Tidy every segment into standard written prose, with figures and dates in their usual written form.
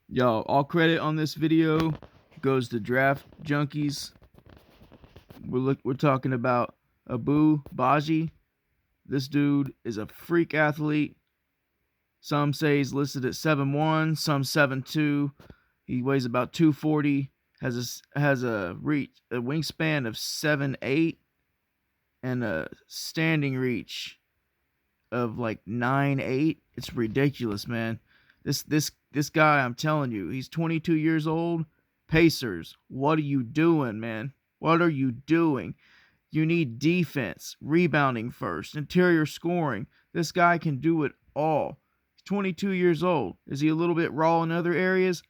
Y'all, all credit on this video goes to Draft Junkies. We're talking about Ibou Badji. This dude is a freak athlete. Some say he's listed at 7'1", some 7'2". He weighs about 240. Has a wingspan of 7'8", and a standing reach of like 9'8". It's ridiculous, man. This guy, I'm telling you, he's 22 years old. Pacers, what are you doing, man? What are you doing? You need defense, rebounding first, interior scoring. This guy can do it all. He's 22 years old. Is he a little bit raw in other areas?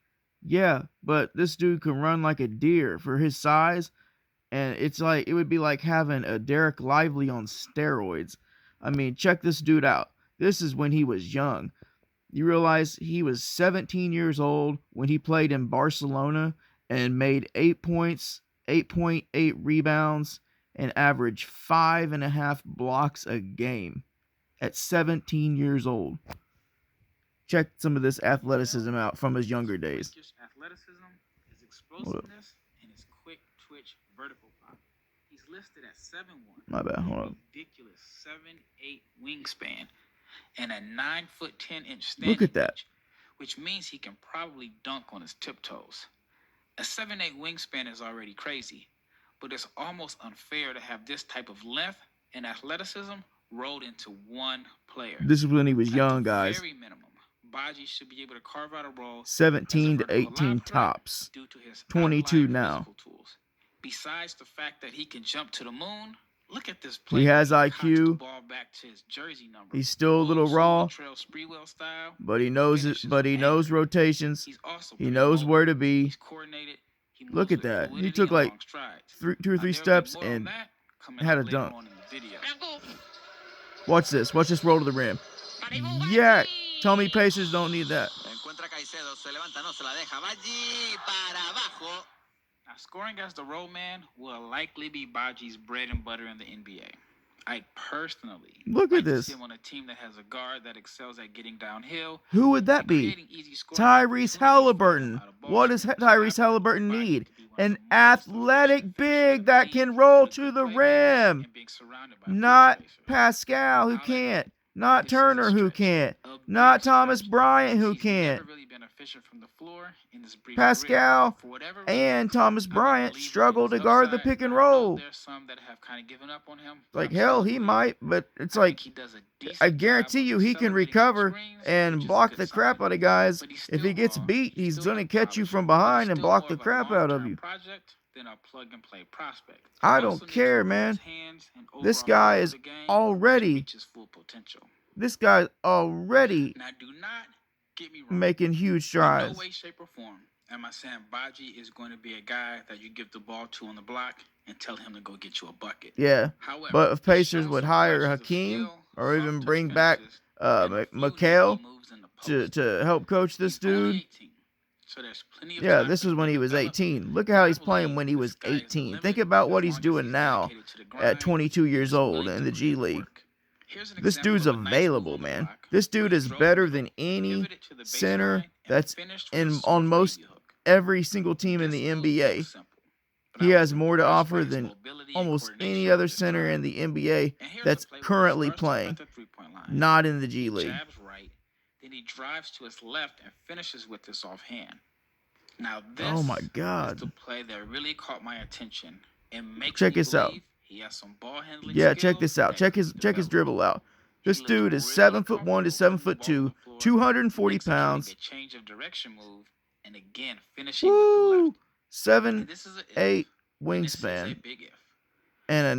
Yeah, but this dude can run like a deer for his size, and it would be like having a Derek Lively on steroids. I mean, check this dude out. This is when he was young. You realize he was 17 years old when he played in Barcelona and made 8 points, 8.8 rebounds, and averaged 5.5 blocks a game at 17 years old. Check some of this athleticism out from his younger days. Athleticism, his explosiveness, and his quick twitch vertical pop. He's listed at 7'1". My bad, hold on. Ridiculous 7'8" wingspan and a 9'10" standing Look at that. reach, which means he can probably dunk on his tiptoes. A 7'8" wingspan is already crazy, but it's almost unfair to have this type of length and athleticism rolled into one player. This is when he was young, guys. Very minimum, Badji should be able to carve out a role 17 to 18 tops. due to his 22 now. tools. Besides the fact that he can jump to the moon, look at this play. He has cocks IQ. the ball back to his jersey number. He's still a little raw, but he knows it. But he knows rotations. He knows where to be. He's coordinated. He Look at moves with that. He fluidity took and like long strides. 2 or 3 steps and had a dunk. Watch this. Watch this roll to the rim. Yeah. Tell me Pacers don't need that. Now, scoring as the roll man will likely be Badji's bread and butter in the NBA. I personally Look at like to this. see him on a team that has a guard that excels at getting downhill. Who would that be? Tyrese Halliburton. What does Tyrese Halliburton need? An athletic big that can roll to the rim. Not Pascal, who can't. Not Turner, who can't. Not Thomas Bryant, who can't. Pascal and Thomas Bryant struggle to guard the pick and roll. Like, hell, he might, but it's like, I guarantee you he can recover and block the crap out of guys. If he gets beat, he's going to catch you from behind and block the crap out of you. I don't care, man. This guy is already making huge strides. In no way, shape, or form am I saying Badji is going to be a guy that you give the ball to on the block and tell him to go get you a bucket. Yeah, however, but if Pacers would hire Hakeem or even bring back Mikal to help coach this dude, yeah, this was when he was 18. Look at how he's playing when he was 18. Think about what he's doing now at 22 years old in the G League. This dude's available, man. This dude is better than any center that's on most every single team in the NBA. He has more to offer than almost any other center in the NBA that's currently playing, not in the G League. Then he drives to his left and finishes with this offhand. Now this oh my God. is the play that really caught my attention and makes check me this out. He has some ball handling. Yeah, check this out. Check his dribble out. This dude is 7'1" to 7'2", 240 pounds. Change of direction move, and again finishing Woo! with the left. 7'8" wingspan and a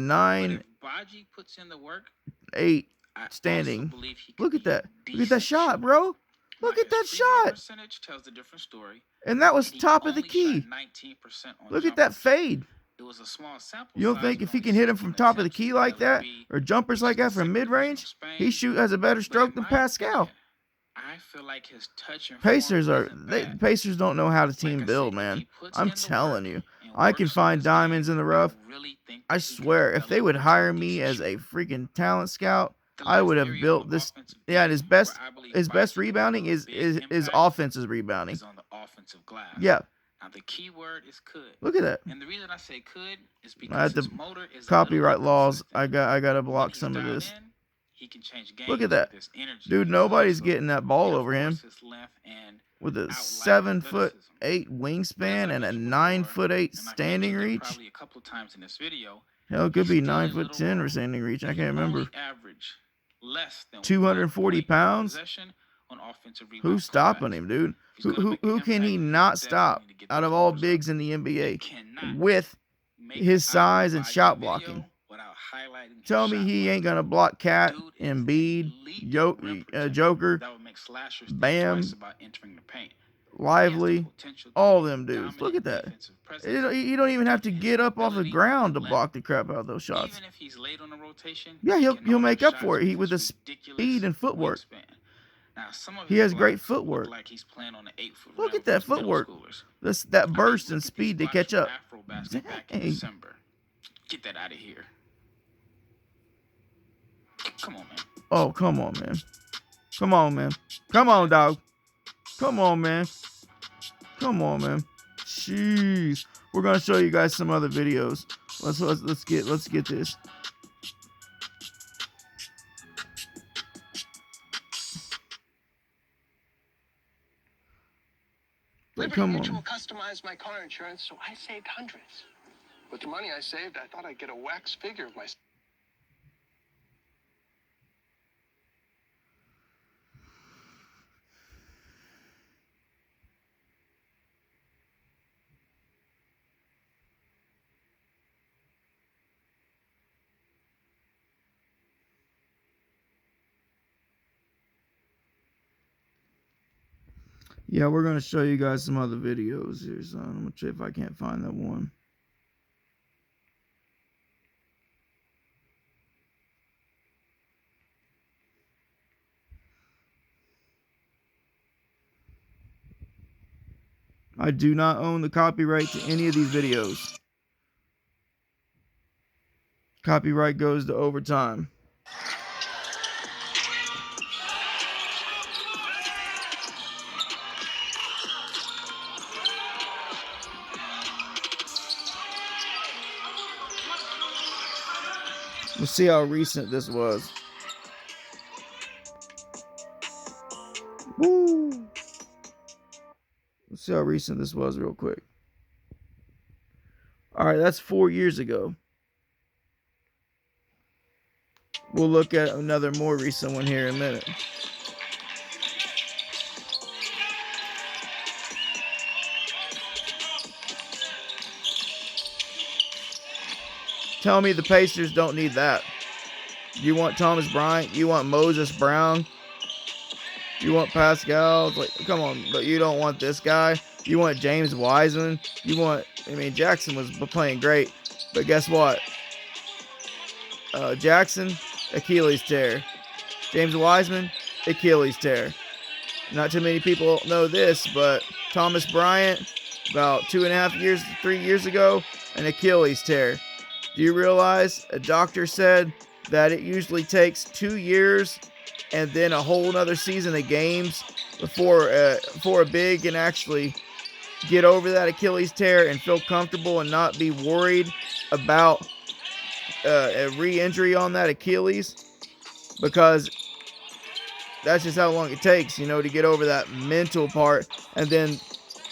9'8" standing. Look at that. Look at that shot, bro. Look at that shot. And that was top of the key. Look at that fade. You don't think if he can hit him from top of the key like that, or jumpers like that from mid-range, he has a better stroke than Pascal? I feel like his touch and Pacers don't know how to team build, man. I'm telling you. I can find diamonds in the rough. I swear, if they would hire me as a freaking talent scout, I would have built this. Yeah, and his best rebounding is offensive rebounding. offensive glass. Yeah. Now the key word is could. Look at that. And the reason I say could is I because had his the motor is copyright laws. I gotta When block he's some of dialed this. in, he can change games Look at that. with his energy. Dude, nobody's getting that ball over him. With a Outlining 7'8" wingspan and a 9'8" standing reach. Probably a couple times in this video, Hell, it could be he's still a 9'10" little or standing reach. I He can't remember. only average less than 240 1 point per pounds. possession on offensive rebound Who's stopping comebacks. him, dude? If he's gonna make an Who can impact, he he not definitely stop need to get out those of all numbers bigs up. in the You NBA cannot with make his an size and Ibou shot Badji blocking? video without highlighting his Tell me shot he block. ain't gonna block Cat, Dude is Embiid, elite rim protector Joker, that would make slashers think Bam, twice about entering the paint. Lively, all them dudes. Look at that. You don't even have to get up off the ground to block the crap out of those shots. Even if he's late on the rotation, Yeah, he he'll can make launch up for it. shots With his his ridiculous speed and footwork. wingspan. Now, some of He his has great blocks look footwork. like he's playing on an 8-foot Look rim at that for middle footwork. schoolers. That burst look and at speed these to catch blocks up. from Afrobasket back in Dang. December. Get that out of here. Come on, man. Oh, come on, man. Come on, man. Come on, dog. Come on, man. Come on, man. Jeez. We're gonna show you guys some other videos. Let's get this. Liberty Come Mutual on. customized my car insurance, so I saved hundreds. With the money I saved, I thought I'd get a wax figure of myself. Yeah, we're gonna show you guys some other videos here, so I'm gonna see if I can't find that one. I do not own the copyright to any of these videos. Copyright goes to Overtime. Let's see how recent this was. Woo! Let's see how recent this was real quick. Alright, that's 4 years ago. We'll look at another more recent one here in a minute. Tell me the Pacers don't need that. You want Thomas Bryant? You want Moses Brown? You want Pascal? It's like, come on, but you don't want this guy. You want James Wiseman. You want, Jackson was playing great, but guess what? Jackson, Achilles tear. James Wiseman, Achilles tear. Not too many people know this, but Thomas Bryant, about 2.5 years, 3 years ago, an Achilles tear. Do you realize a doctor said that it usually takes 2 years and then a whole nother season of games before a big can actually get over that Achilles tear and feel comfortable and not be worried about a re-injury on that Achilles, because that's just how long it takes, to get over that mental part and then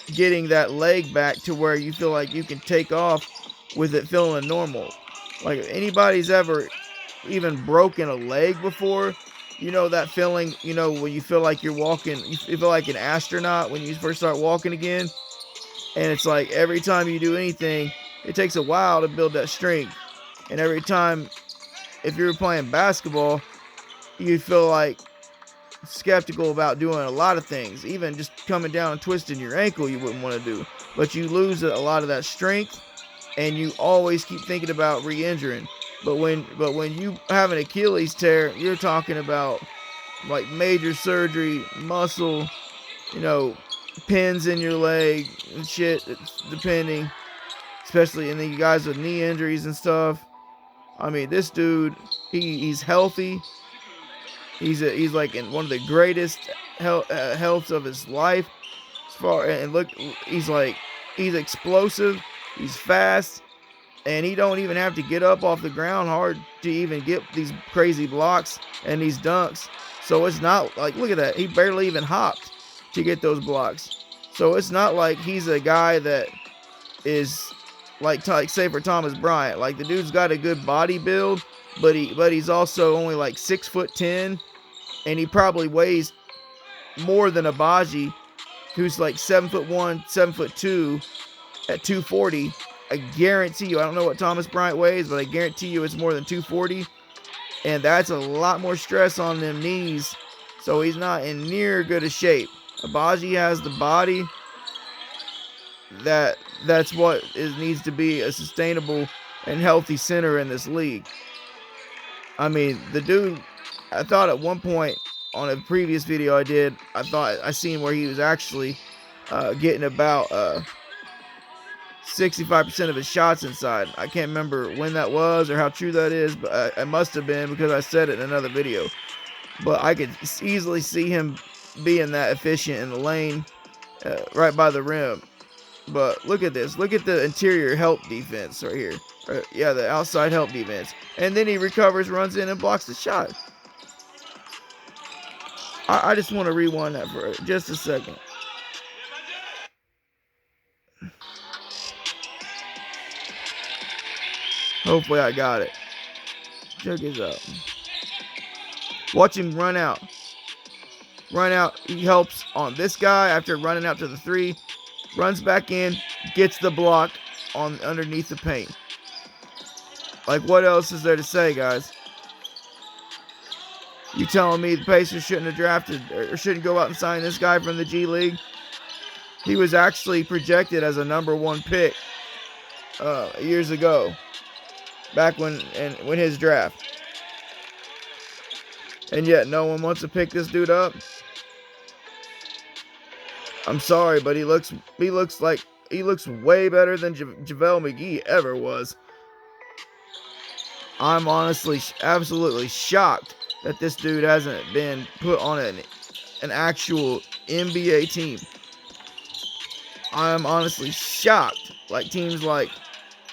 getting that leg back to where you feel like you can take off with it feeling normal. Like, if anybody's ever even broken a leg before, that feeling, when you feel like you're walking, you feel like an astronaut when you first start walking again. And it's like every time you do anything, it takes a while to build that strength. And every time, if you're playing basketball, you feel like skeptical about doing a lot of things. Even just coming down and twisting your ankle, you wouldn't want to do. But you lose a lot of that strength, and you always keep thinking about re-injuring. But when you have an Achilles tear, you're talking about like major surgery, muscle, pins in your leg and shit, depending, especially in the guys with knee injuries and stuff. This dude, he's healthy. He's like in one of the greatest healths of his life. and look, he's explosive, he's fast, and he don't even have to get up off the ground hard to even get these crazy blocks and these dunks. So it's not like, look at that, he barely even hopped to get those blocks. So it's not like he's a guy that is like say for Thomas Bryant. Like, the dude's got a good body build, but he's also only like 6'10", and he probably weighs more than a Badji, who's like 7'1", 7'2", at 240. I guarantee you, I don't know what Thomas Bryant weighs, but I guarantee you it's more than 240. And that's a lot more stress on them knees. So he's not in near good a shape. Badji has the body that's what needs to be a sustainable and healthy center in this league. I mean, the dude, I thought at one point on a previous video I did, I thought I seen where he was actually getting about 65% of his shots inside. I can't remember when that was or how true that is, but it must have been, because I said it in another video. But I could easily see him being that efficient in the lane, right by the rim. But look at this. Look at the interior help defense right here. Yeah, the outside help defense. And then he recovers, runs in, and blocks the shot. I just want to rewind that for just a second. Hopefully I got it. Check this out. Watch him run out. Run out. He helps on this guy after running out to the three. Runs back in. Gets the block on underneath the paint. Like, what else is there to say, guys? You telling me the Pacers shouldn't have drafted or shouldn't go out and sign this guy from the G League? He was actually projected as a #1 pick years ago, back when his draft. And yet no one wants to pick this dude up. I'm sorry, but he looks way better than JaVale McGee ever was. I'm honestly absolutely shocked that this dude hasn't been put on an actual NBA team. I'm honestly shocked. Like teams like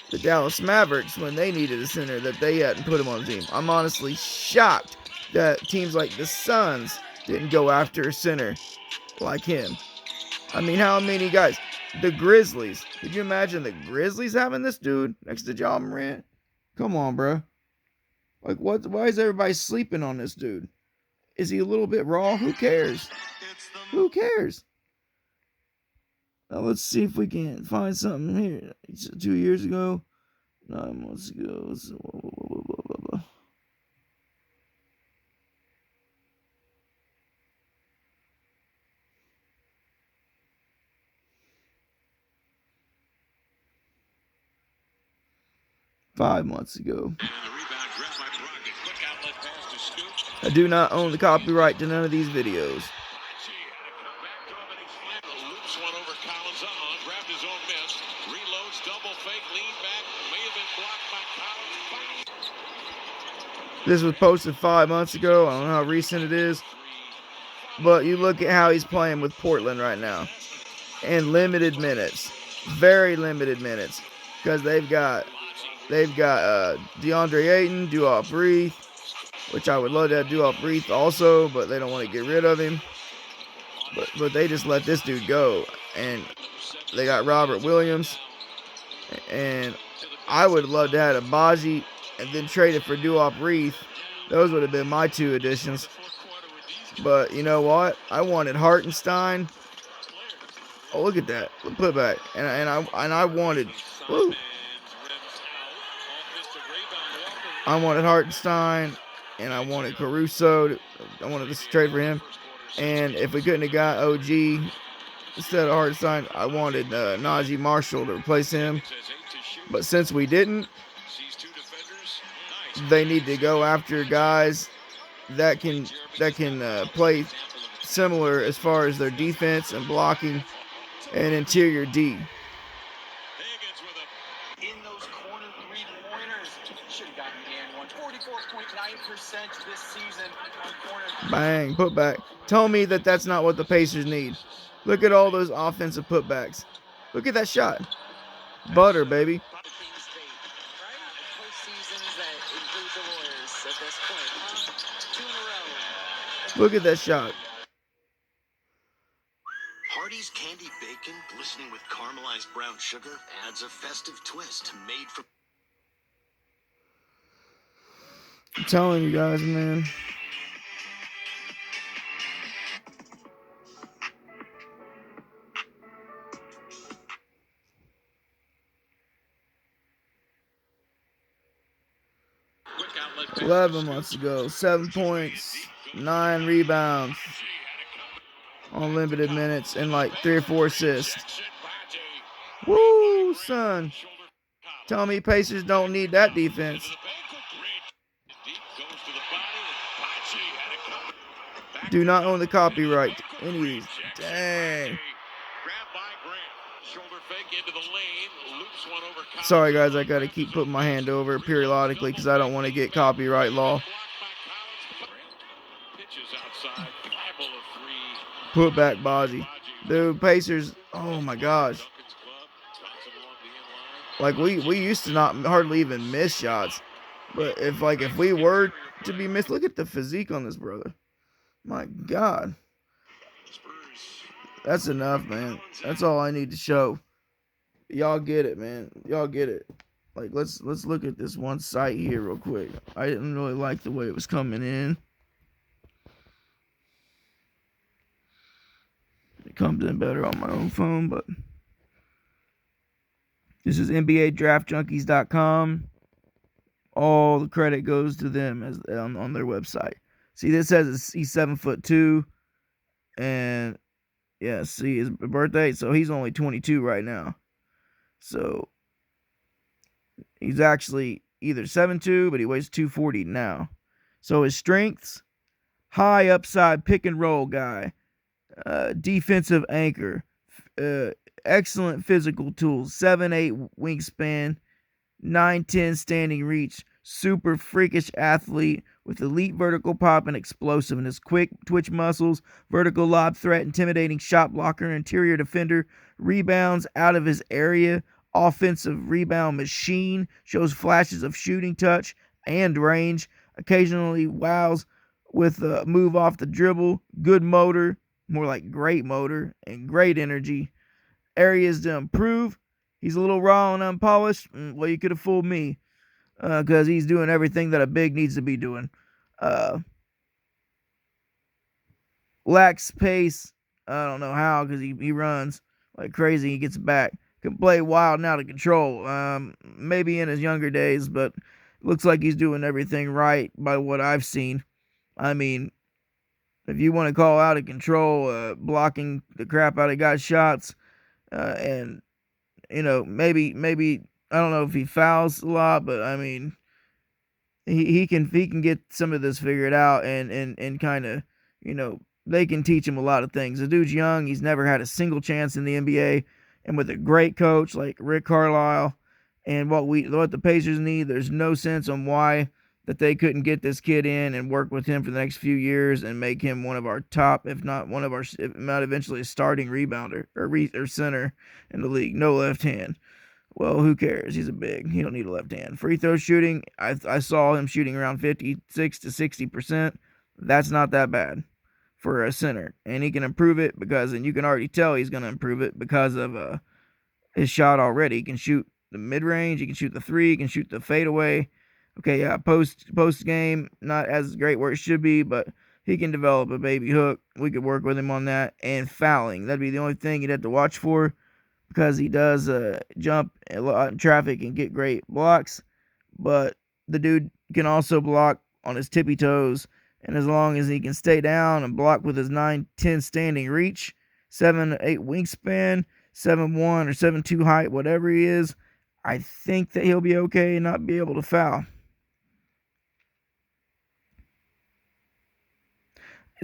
the Dallas Mavericks, when they needed a center, that they hadn't put him on the team. I'm honestly shocked that teams like the Suns didn't go after a center like him. I mean, how many guys? The Grizzlies. Could you imagine the Grizzlies having this dude next to Ja Morant? Come on, bro. Like, what? Why is everybody sleeping on this dude? Is he a little bit raw? Who cares? Who cares? Now let's see if we can find something here. 2 years ago, 9 months ago. 5 months ago. I do not own the copyright to none of these videos. This was posted 5 months ago. I don't know how recent it is. But you look at how he's playing with Portland right now. And limited minutes. Very limited minutes. Because they've got DeAndre Ayton, Duop Breath, which I would love to have Duop Breath also, but they don't want to get rid of him. But they just let this dude go. And they got Robert Williams. And I would love to have a Badji and then trade it for Duop Breath. Those would have been my 2 additions. But you know what? I wanted Hartenstein. Oh, look at that. Put it back. And I wanted... Woo. I wanted Hartenstein, and I wanted Caruso. I wanted this trade for him. And if we couldn't have got OG instead of Hartenstein, I wanted Najee Marshall to replace him. But since we didn't, they need to go after guys that can play similar as far as their defense and blocking and interior D. Bang, put back. Tell me that that's not what the Pacers need. Look at all those offensive putbacks. Look at that shot. Butter, baby. Look at that shot. Hardy's candy bacon, glistening with caramelized brown sugar, adds a festive twist made from... I'm telling you guys, man. Quick outlet. 11 months ago, 7 points, 9 rebounds on limited minutes, and like 3 or 4 assists. Woo, son. Tell me Pacers don't need that defense. Do not own the copyright to any of these. Dang. Sorry, guys, I gotta keep putting my hand over it periodically because I don't want to get copyright law. Put back Badji. Dude, Pacers, oh my gosh. Like, we used to not hardly even miss shots. But if we were to be missed, look at the physique on this brother. My God. That's enough, man. That's all I need to show. Y'all get it, man. Y'all get it. Like, let's look at this one site here real quick. I didn't really like the way it was coming in. It comes in better on my own phone, but this is NBADraftJunkies.com. All the credit goes to them as on their website. See, this says he's 7'2", and yeah, see his birthday. So he's only 22 right now. So he's actually either 7'2", but he weighs 240 now. So his strengths: high upside pick and roll guy, defensive anchor, excellent physical tools, 7'8" wingspan, 9'10" standing reach, super freakish athlete with elite vertical pop and explosiveness, quick twitch muscles, vertical lob threat, intimidating shot blocker, interior defender, rebounds out of his area, offensive rebound machine, shows flashes of shooting touch and range, occasionally wows with a move off the dribble, good motor, more like great motor, and great energy. Areas to improve: he's a little raw and unpolished. Well, you could have fooled me, because he's doing everything that a big needs to be doing. Lacks pace. I don't know how, because he runs like crazy. He gets back. Can play wild and out of control. Maybe in his younger days, but looks like he's doing everything right by what I've seen. I mean, if you want to call out of control, blocking the crap out of guys' shots, and maybe I don't know if he fouls a lot, but I mean, he can get some of this figured out, and kind of, they can teach him a lot of things. The dude's young. He's never had a single chance in the NBA, and with a great coach like Rick Carlisle, and what the Pacers need, there's no sense on why that they couldn't get this kid in and work with him for the next few years and make him one of our top, if not eventually a starting rebounder or center in the league. No left hand. Well, who cares? He's a big. He don't need a left hand. Free throw shooting, I saw him shooting around 56 to 60%. That's not that bad for a center. And he can improve it and you can already tell he's going to improve it because of his shot already. He can shoot the mid-range. He can shoot the three. He can shoot the fadeaway. Okay, yeah, post game, not as great where it should be, but he can develop a baby hook. We could work with him on that. And fouling. That'd be the only thing you'd have to watch for, because he does jump a lot in traffic and get great blocks. But the dude can also block on his tippy toes. And as long as he can stay down and block with his 9'10" standing reach, 7'8" wingspan, 7'1" or 7'2" height, whatever he is, I think that he'll be okay and not be able to foul.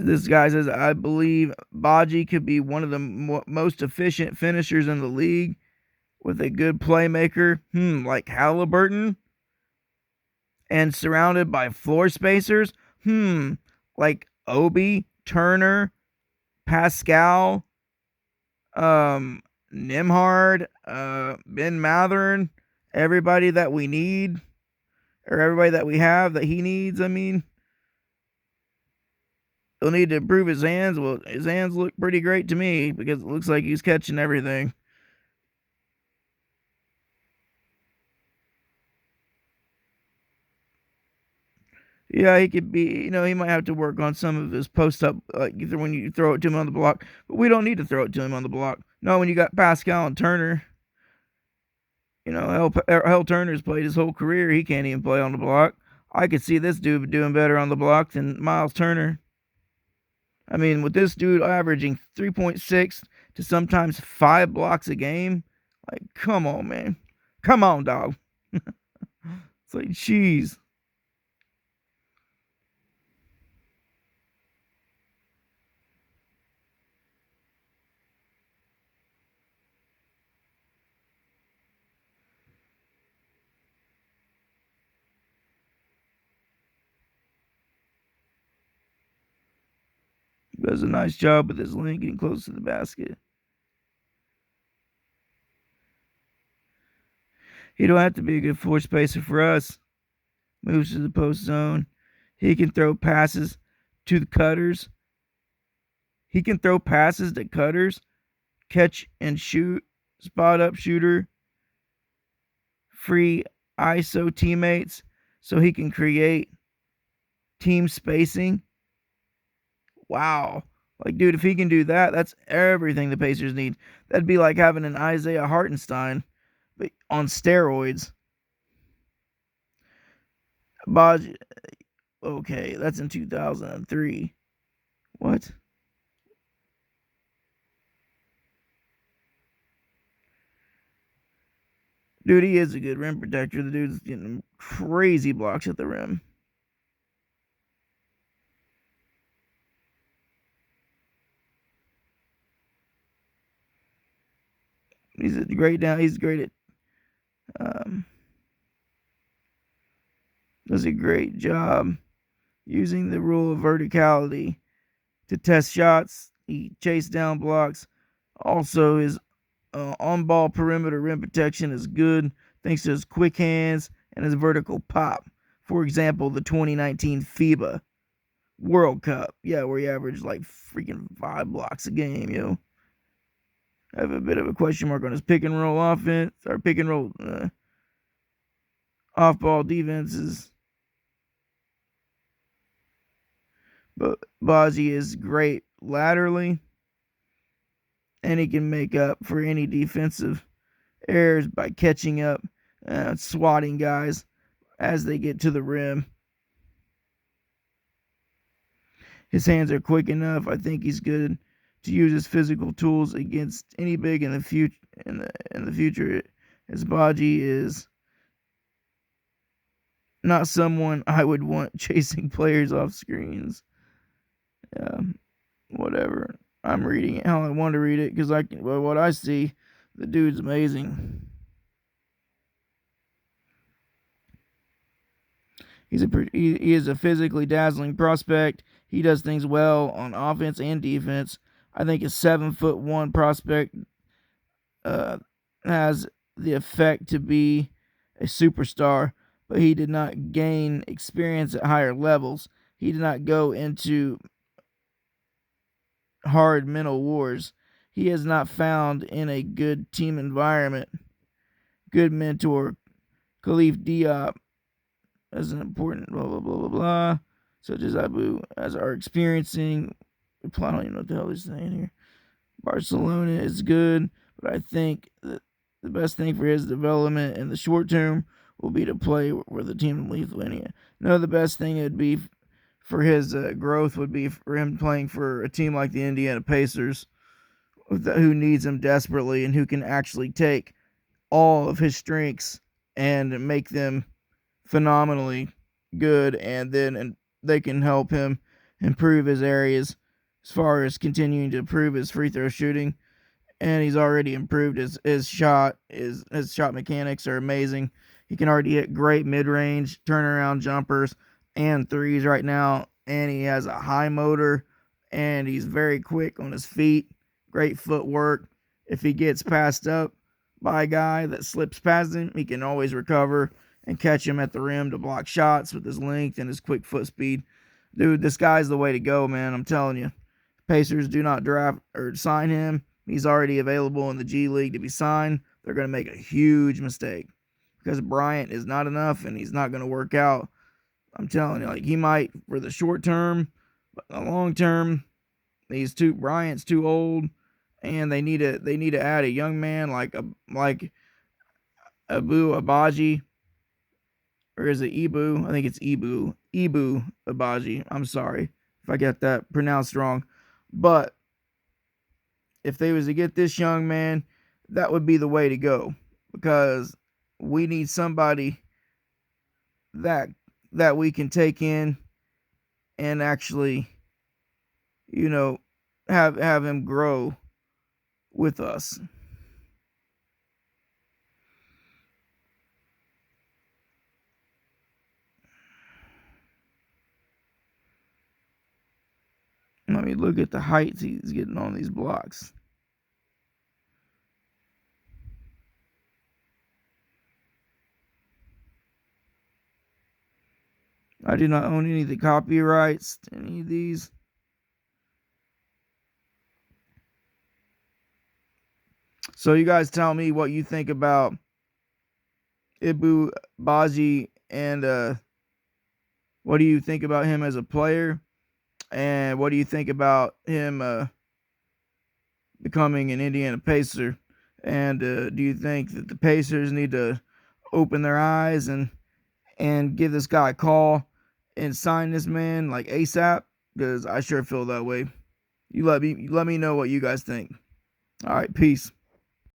This guy says, I believe Badji could be one of the most efficient finishers in the league with a good playmaker, like Halliburton, and surrounded by floor spacers, like Obi, Turner, Pascal, Nimhard, Ben Mathern, everybody that we need, or everybody that we have that he needs. I mean, he'll need to improve his hands. Well, his hands look pretty great to me because it looks like he's catching everything. Yeah, he could be, he might have to work on some of his post up, like when you throw it to him on the block. But we don't need to throw it to him on the block. No, when you got Pascal and Turner, Hell Turner's played his whole career. He can't even play on the block. I could see this dude doing better on the block than Miles Turner. I mean, with this dude averaging 3.6 to sometimes 5 blocks a game, like, come on, man. Come on, dog. It's like, jeez. He does a nice job with his link getting close to the basket. He don't have to be a good floor spacer for us. Moves to the post zone. He can throw passes to the cutters. He can throw passes to cutters, catch and shoot, spot up shooter, free ISO teammates so he can create team spacing. Wow. Like, dude, if he can do that, that's everything the Pacers need. That'd be like having an Isaiah Hartenstein, but on steroids. Badji, okay, that's in 2003. What? Dude, he is a good rim protector. The dude's getting crazy blocks at the rim. He's great at does a great job using the rule of verticality to test shots. He chased down blocks. Also, his on-ball perimeter rim protection is good thanks to his quick hands and his vertical pop. For example, the 2019 FIBA World Cup, where he averaged like freaking 5 blocks a game, yo. I have a bit of a question mark on his pick and roll offense, or pick and roll off-ball defenses. But Badji is great laterally, and he can make up for any defensive errors by catching up, swatting guys as they get to the rim. His hands are quick enough. I think he's good to use his physical tools against any big in the future. In the future, as Badji is not someone I would want chasing players off screens. Whatever. I'm reading it how I want to read it because what I see, the dude's amazing. He is a physically dazzling prospect. He does things well on offense and defense. I think a 7'1" prospect has the effect to be a superstar, but he did not gain experience at higher levels. He did not go into hard mental wars. He has not found in a good team environment. Good mentor, Khalif Diop, as an important blah blah blah blah blah, such as Ibou as are experiencing. I don't even know what the hell they're saying here. Barcelona is good, but I think that the best thing for his development in the short term will be to play with the team in Lithuania. No, the best thing would be for his growth would be for him playing for a team like the Indiana Pacers, who needs him desperately and who can actually take all of his strengths and make them phenomenally good, and they can help him improve his areas as far as continuing to improve his free throw shooting. And he's already improved his shot. His shot mechanics are amazing. He can already hit great mid-range turnaround jumpers and threes right now, and he has a high motor, and he's very quick on his feet. Great footwork. if he gets passed up by a guy that slips past him, he can always recover and catch him at the rim to block shots with his length and his quick foot speed. Dude, this guy's the way to go, man. I'm telling you. Pacers do not draft or sign him. He's already available in the G League to be signed. They're going to make a huge mistake because Bryant is not enough and he's not going to work out. I'm telling you, like, he might for the short term, but the long term, Bryant's too old, and they need to add a young man like Ibou Badji, or is it Ibou? I think it's Ibou Badji. I'm sorry if I got that pronounced wrong, but if they was to get this young man, that would be the way to go, because we need somebody that we can take in and actually, have him grow with us. Let me look at the heights he's getting on these blocks. I do not own any of the copyrights to any of these. So you guys tell me what you think about Ibou Badji, and what do you think about him as a player, and what do you think about him becoming an Indiana Pacer, and do you think that the Pacers need to open their eyes and give this guy a call and sign this man like ASAP? Because I sure feel that way. You let me know what you guys think. All right, peace.